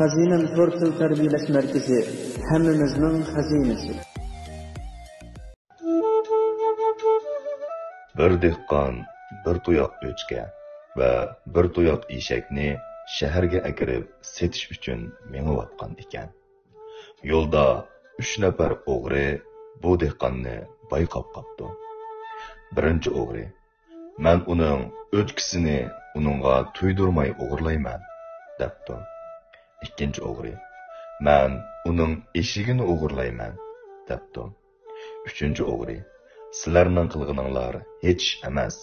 Xazinem Tortil Terbiyeleş Merkezi hemmimizning xazinesi. Bir dehqon bir tuyoq o'chga va bir tuyoq eshakni shaharga akirib setish uchun mengayotgan ekan. Yo'lda 3 nafar o'g'ri bu dehqonni bayqab qopdi. Birinchi o'g'ri: "Men uning o'chkisini uningga to'ydirmay o'g'irlayman", debdi. Ikkinchi o'g'ri: "Men uning eshigini o'g'irlayman", debdi. Uchinchi o'g'ri: "Sizlarning qilganinglar hech emas.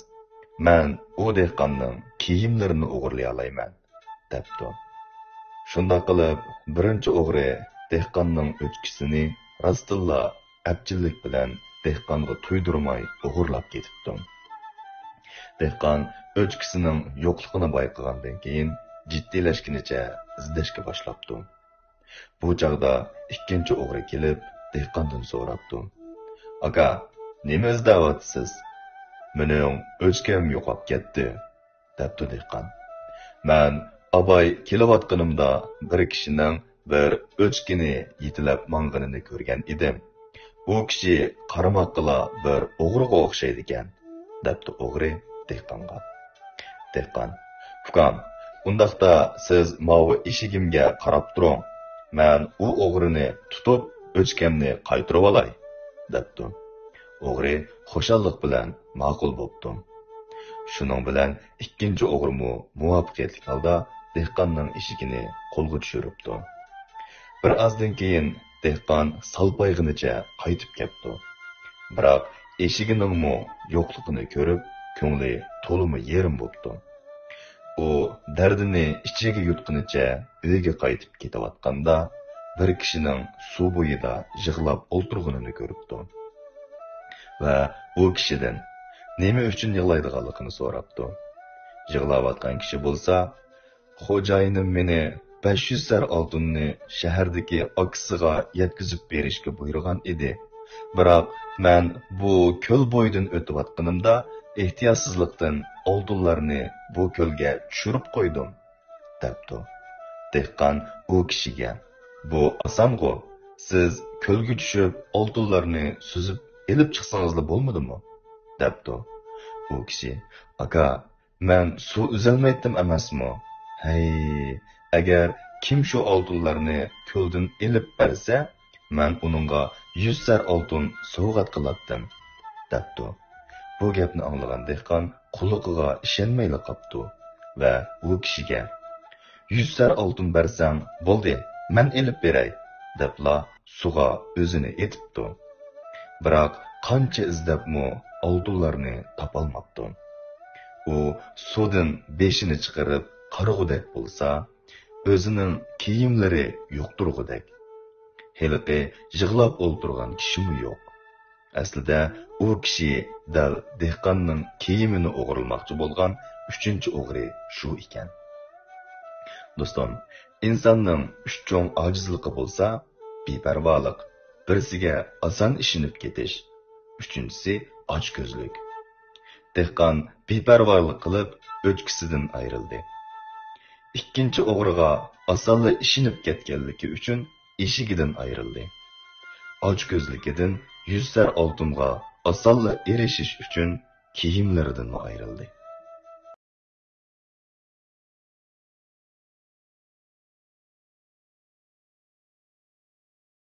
Men u dehqonning kiyimlarini o'g'irlay olayman", debdi. Shunday qilib, birinchi o'g'ri dehqonning o'chkisini rostilla abjillik bilan dehqonga to'ydirmay o'g'irlab ketibdi. Dehqon o'chkisining yo'qligini bayqagandan keyin jiddiylashgunicha izlashga boshlabdi. Bu chog'da ikkinchi o'g'ri kelib, dehqondan so'rabdi: "Aka, nima izlayapsiz? Mening o'chkam yo'qolib ketdi", debdi dehqon. "Men abay kelayotganimda bir kishining bir o'chkini yetilab mang'inini ko'rgan edim. U kishi qaramoqqa bir o'g'riga o'xshaydi ekan", debdi o'g'ri dehqonga. Dehqon: "Ukam, undaqda siz mavi eshigimga qarab turing. Men u o'g'rini tutib, o'chkamni qaytarib olay", debdi. O'g'ri xushallik bilan ma'qul bo'pti. Shuning bilan ikkinchi o'g'rimi muvaffaqiyatli holda dehqonning eshigini qo'lga tushiribdi. Bir ozdan keyin dehqon salpayg'inicha qaytib kelibdi. Biroq eshiginingmi yo'qligini ko'rib, ko'ngli to'limi yerim bo'pti. U dardini ichiga yutqunicha uyiga qaytib ketayotganda bir kishining suv bo'yida yig'lab o'tirganini ko'ribdi. Va u kishidan nima uchun yig'laydiganligini so'rabdi. Yig'layotgan kishi bo'lsa, "Xo'jayinim meni 500 sar oltinni shahardagi akisiga yetkazib berishga buyurgan edi. Biroq men bu ko'l bo'yidan o'tayotganimda ehtiyotsizlikdan oltinlarni bu ko'lga tushirib qo'ydim", debdi. Dehqon u kishiga: "Bu oson-ku. Siz ko'lga tushib oltinlarni suzib elib chiqsangizlar bo'lmadimi?" debdi. U kishi: "Aka, men suv uzolmaydim emasmi? Hey, agar kim shu oltinlarni ko'ldan elib bersa, men uningga 100 sar oltin sovg'at qilatdim", debdi. Bu gapni anglagan dehqon quloqiga ishonmay qolibdi va u kishiga: "100 sar oltin bersang bo'ldi, men elib beray", debla suvga o'zini etibdi. Biroq qancha izlabmi oltinlarni topolmabdi. U suvdan beshini chiqarib qarag'udek bo'lsa, o'zining kiyimlari yo'qturg'udek. Heliqi yig'lab o'ltirgan kishimi yo'q. Aslida u kishi dal dehqonning kiyimini o'g'irlamoqchi bo'lgan 3-chi o'g'ri shu ekan. Do'stim, insonning 3 cho'ng ojizligi bo'lsa, beparvolik, birisiga oson ishinib ketish, 3-si ochko'zlik. Dehqon beparvolik qilib o'chkisidan ayrildi. 2-chi o'g'riga osonla ishinib ketganligi uchun eshigidan ayrildi. Ochko'zligidan 100 sar oltinga osonla erishish uchun kiyimlaridan ayrildi.